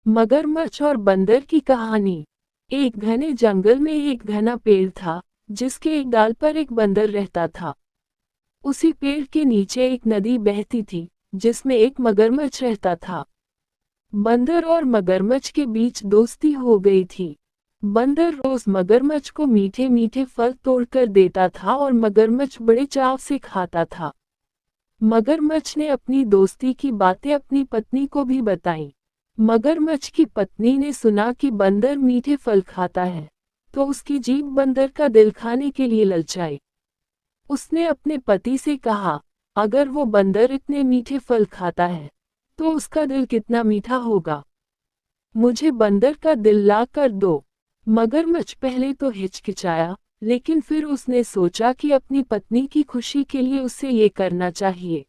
मगरमच्छ और बंदर की कहानी। एक घने जंगल में एक घना पेड़ था, जिसके एक डाल पर एक बंदर रहता था। उसी पेड़ के नीचे एक नदी बहती थी, जिसमें एक मगरमच्छ रहता था। बंदर और मगरमच्छ के बीच दोस्ती हो गई थी। बंदर रोज मगरमच्छ को मीठे मीठे फल तोड़कर देता था और मगरमच्छ बड़े चाव से खाता था। मगरमच्छ ने अपनी दोस्ती की बातें अपनी पत्नी को भी बताईं। मगरमच्छ की पत्नी ने सुना कि बंदर मीठे फल खाता है, तो उसकी जीभ बंदर का दिल खाने के लिए ललचाई। उसने अपने पति से कहा, अगर वो बंदर इतने मीठे फल खाता है, तो उसका दिल कितना मीठा होगा। मुझे बंदर का दिल ला कर दो। मगरमच्छ पहले तो हिचकिचाया, लेकिन फिर उसने सोचा कि अपनी पत्नी की खुशी के लिए उसे ये करना चाहिए।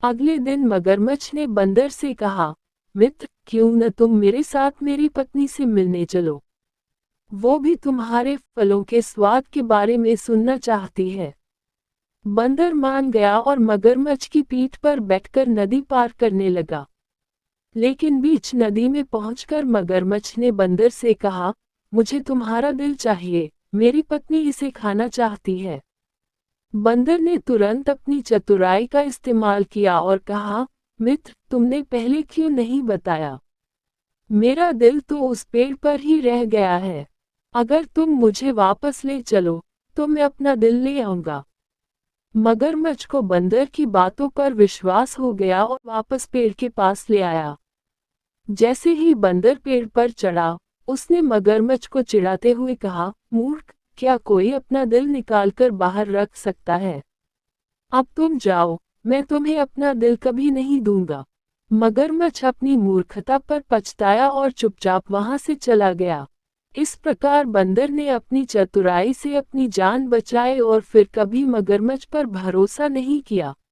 अगले दिन मगरमच्छ ने बंदर से कहा, मित्र, क्यों न तुम मेरे साथ मेरी पत्नी से मिलने चलो। वो भी तुम्हारे फलों के स्वाद के बारे में सुनना चाहती है। बंदर मान गया और मगरमच्छ की पीठ पर बैठकर नदी पार करने लगा। लेकिन बीच नदी में पहुंचकर मगरमच्छ ने बंदर से कहा, मुझे तुम्हारा दिल चाहिए, मेरी पत्नी इसे खाना चाहती है। बंदर ने तुरंत अपनी चतुराई का इस्तेमाल किया और कहा, मित्र, तुमने पहले क्यों नहीं बताया? मेरा दिल तो उस पेड़ पर ही रह गया है। अगर तुम मुझे वापस ले चलो, तो मैं अपना दिल ले आऊंगा। मगरमच्छ को बंदर की बातों पर विश्वास हो गया और वापस पेड़ के पास ले आया। जैसे ही बंदर पेड़ पर चढ़ा, उसने मगरमच्छ को चिढ़ाते हुए कहा, मूर्ख, क्या कोई अपना दिल निकालकर बाहर रख सकता है? अब तुम जाओ, मैं तुम्हें अपना दिल कभी नहीं दूंगा। मगरमच्छ अपनी मूर्खता पर पछताया और चुपचाप वहां से चला गया। इस प्रकार बंदर ने अपनी चतुराई से अपनी जान बचाई और फिर कभी मगरमच्छ पर भरोसा नहीं किया।